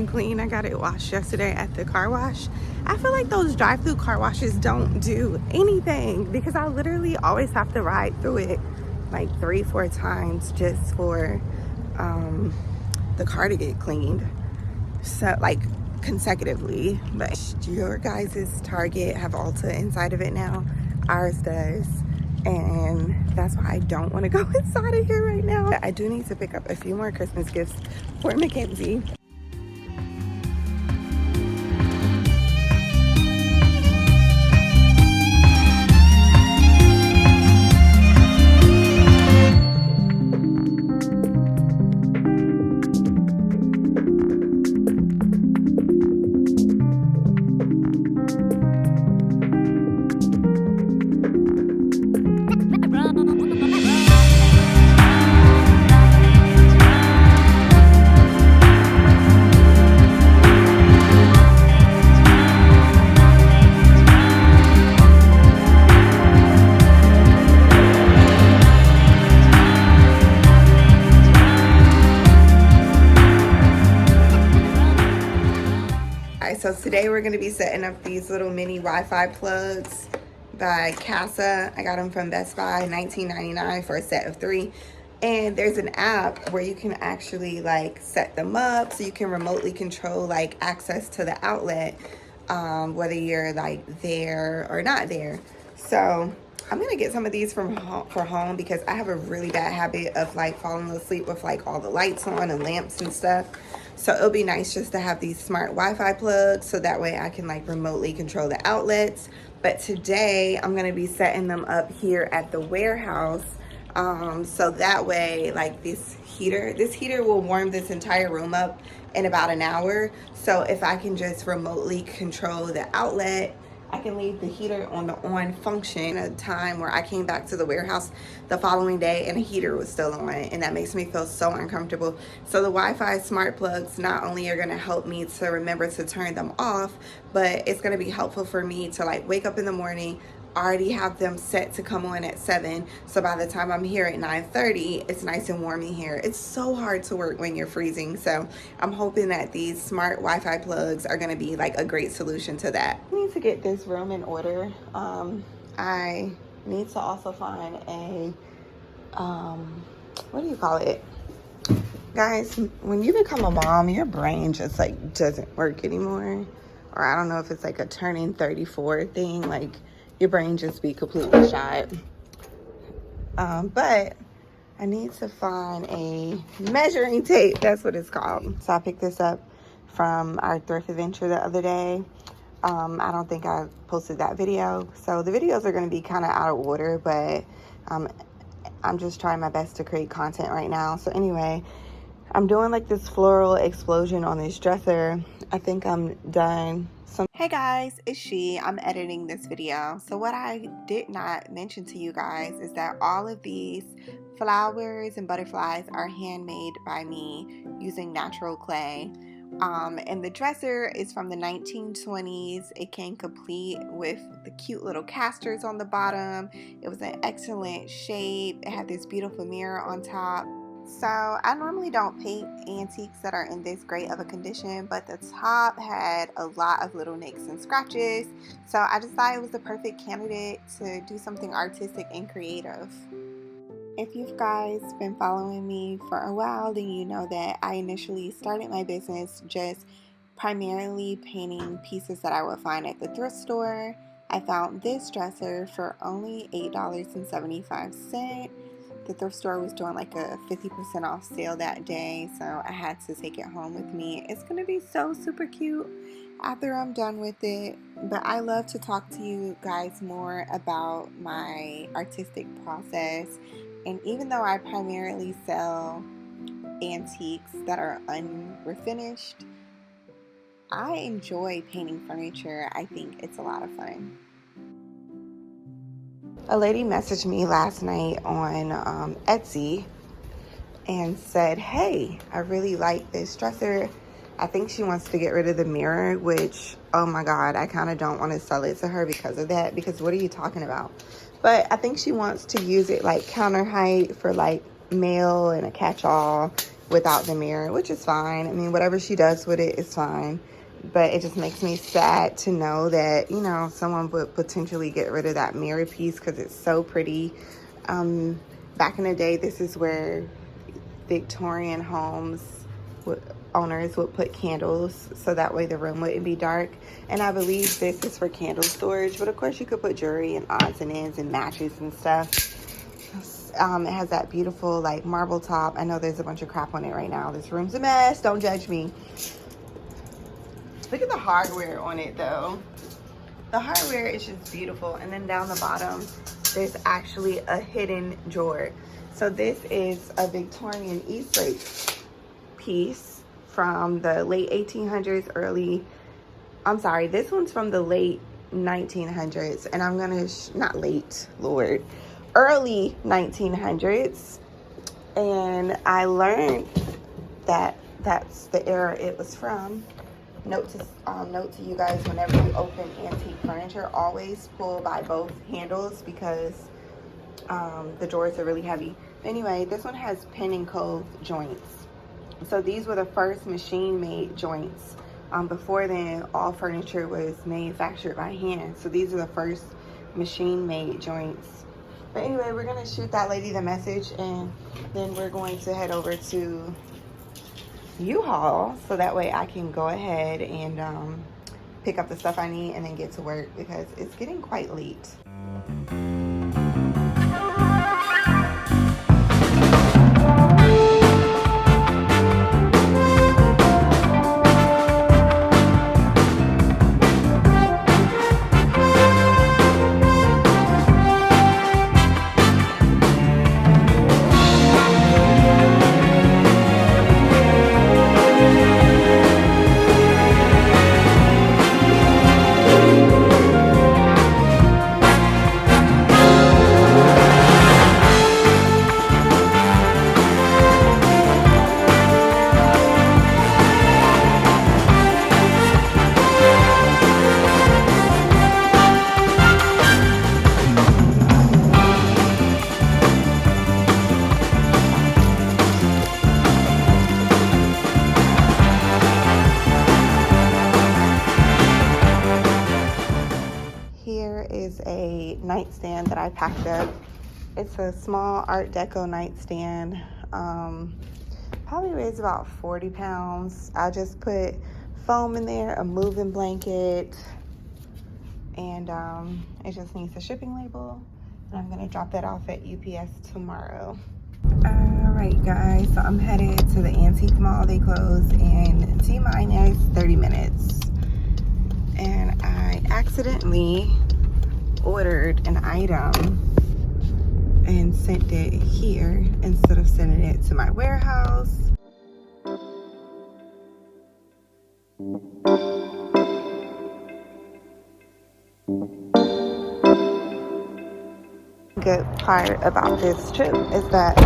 clean. I got it washed yesterday at the car wash. I feel like those drive-through car washes don't do anything because I literally always have to ride through it like 3-4 times just for the car to get cleaned, so like consecutively. But your guys's Target have Ulta inside of it now. Ours does, and that's why I don't want to go inside of here right now. I do need to pick up a few more Christmas gifts for Mackenzie. So today we're going to be setting up these little mini Wi-Fi plugs by Casa. I got them from Best Buy, $19.99 for a set of 3. And there's an app where you can actually like set them up so you can remotely control like access to the outlet, whether you're like there or not there. So I'm going to get some of these for home because I have a really bad habit of like falling asleep with like all the lights on and lamps and stuff. So it'll be nice just to have these smart Wi-Fi plugs so that way I can like remotely control the outlets. But today I'm going to be setting them up here at the warehouse. So that way like this heater will warm this entire room up in about an hour. So if I can just remotely control the outlet, I can leave the heater on the on function at a time where I came back to the warehouse the following day and the heater was still on, and that makes me feel so uncomfortable. So the Wi-Fi smart plugs not only are going to help me to remember to turn them off, but it's going to be helpful for me to like wake up in the morning, already have them set to come on at 7, so by the time I'm here at 9:30 it's nice and warm in here. It's so hard to work when you're freezing, so I'm hoping that these smart Wi-Fi plugs are going to be like a great solution to that. I need to get this room in order. I need to also find a what do you call it, guys? When you become a mom, your brain just like doesn't work anymore, or I don't know if it's like a turning 34 thing, like your brain just be completely shot. But I need to find a measuring tape. That's what it's called. So I picked this up from our thrift adventure the other day. I don't think I posted that video. So the videos are going to be kind of out of order, but I'm just trying my best to create content right now. So anyway, I'm doing like this floral explosion on this dresser. I think I'm done. Hey guys, it's She. I'm editing this video. So what I did not mention to you guys is that all of these flowers and butterflies are handmade by me using natural clay. And the dresser is from the 1920s. It came complete with the cute little casters on the bottom. It was an excellent shape. It had this beautiful mirror on top. So I normally don't paint antiques that are in this great of a condition, but the top had a lot of little nicks and scratches. So I just thought it was the perfect candidate to do something artistic and creative. If you guys been following me for a while, then you know that I initially started my business just primarily painting pieces that I would find at the thrift store. I found this dresser for only $8.75. The thrift store was doing like a 50% off sale that day, so I had to take it home with me. It's gonna be so super cute after I'm done with it. But I love to talk to you guys more about my artistic process. And even though I primarily sell antiques that are unrefinished, I enjoy painting furniture. I think it's a lot of fun. A lady messaged me last night on Etsy and said, hey, I really like this dresser. I think she wants to get rid of the mirror, which, oh my God, I kind of don't want to sell it to her because of that, because what are you talking about? But I think she wants to use it like counter height for like mail and a catch-all without the mirror, which is fine. I mean, whatever she does with it is fine. But it just makes me sad to know that, you know, someone would potentially get rid of that mirror piece because it's so pretty. Back in the day, this is where Victorian homes owners would put candles so that way the room wouldn't be dark. And I believe this is for candle storage, but of course you could put jewelry and odds and ends and matches and stuff. It has that beautiful like marble top. I know there's a bunch of crap on it right now. This room's a mess. Don't judge me. Look at the hardware on it though. The hardware is just beautiful. And then down the bottom, there's actually a hidden drawer. So this is a Victorian Eastlake piece from the late 1800s, this one's from the late 1900s. And I'm gonna, not late, Lord, early 1900s. And I learned that that's the era it was from. Note to you guys, whenever you open antique furniture, always pull by both handles because the drawers are really heavy. Anyway, this one has pin and cove joints. So these were the first machine-made joints. Before then, all furniture was manufactured by hand. So these are the first machine-made joints. But anyway, we're gonna shoot that lady the message, and then we're going to head over to Uhaul so that way I can go ahead and pick up the stuff I need and then get to work because it's getting quite late. Nightstand that I packed up. It's a small Art Deco nightstand. Probably weighs about 40 pounds. I just put foam in there, a moving blanket, and it just needs a shipping label. And I'm gonna drop that off at UPS tomorrow. Alright guys, so I'm headed to the Antique Mall. They close in T-minus 30 minutes. And I accidentally ordered an item and sent it here instead of sending it to my warehouse. Good part about this trip is that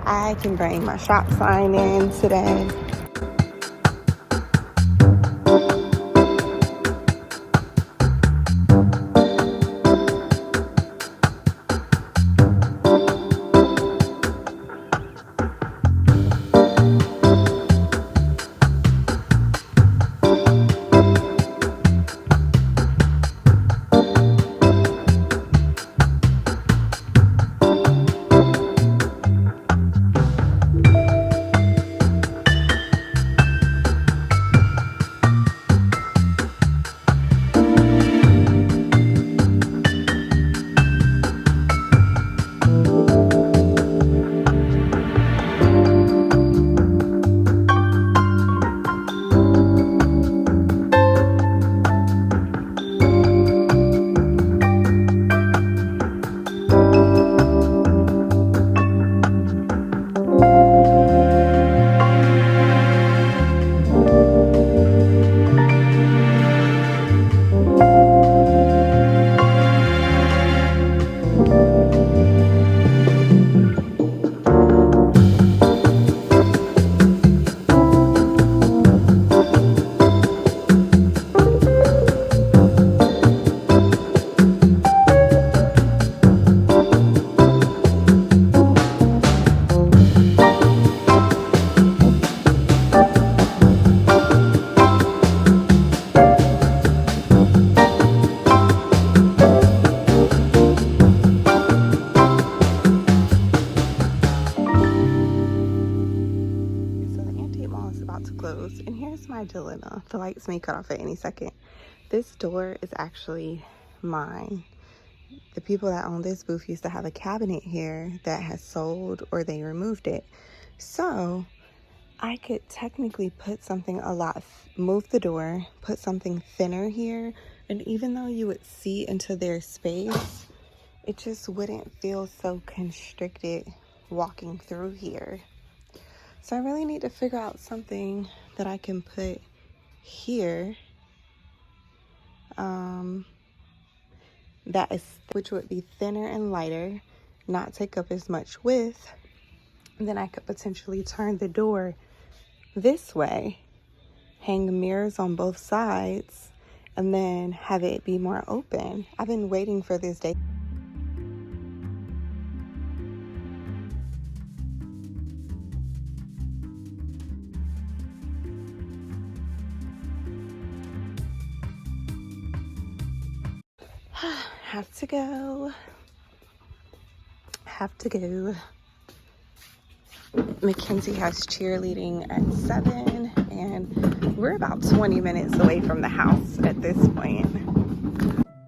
I can bring my shop sign in today. here's my dilemma. The lights may cut off at any second. This door is actually mine. The people that own this booth used to have a cabinet here that has sold or they removed it. So I could technically put something move the door, put something thinner here, and even though you would see into their space, it just wouldn't feel so constricted walking through here. So I really need to figure out something that I can put here, which would be thinner and lighter, not take up as much width. And then I could potentially turn the door this way, hang mirrors on both sides, and then have it be more open. I've been waiting for this day. Have to go. Mackenzie has cheerleading at 7, and we're about 20 minutes away from the house at this point.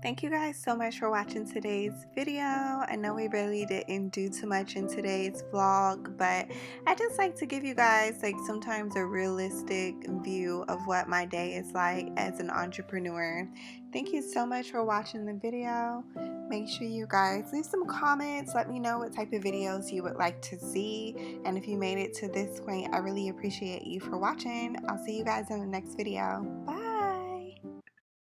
Thank you guys so much for watching today's video. I know we really didn't do too much in today's vlog, but I just like to give you guys sometimes a realistic view of what my day is like as an entrepreneur. Thank you so much for watching the video. Make sure you guys leave some comments. Let me know what type of videos you would like to see. And if you made it to this point, I really appreciate you for watching. I'll see you guys in the next video. Bye.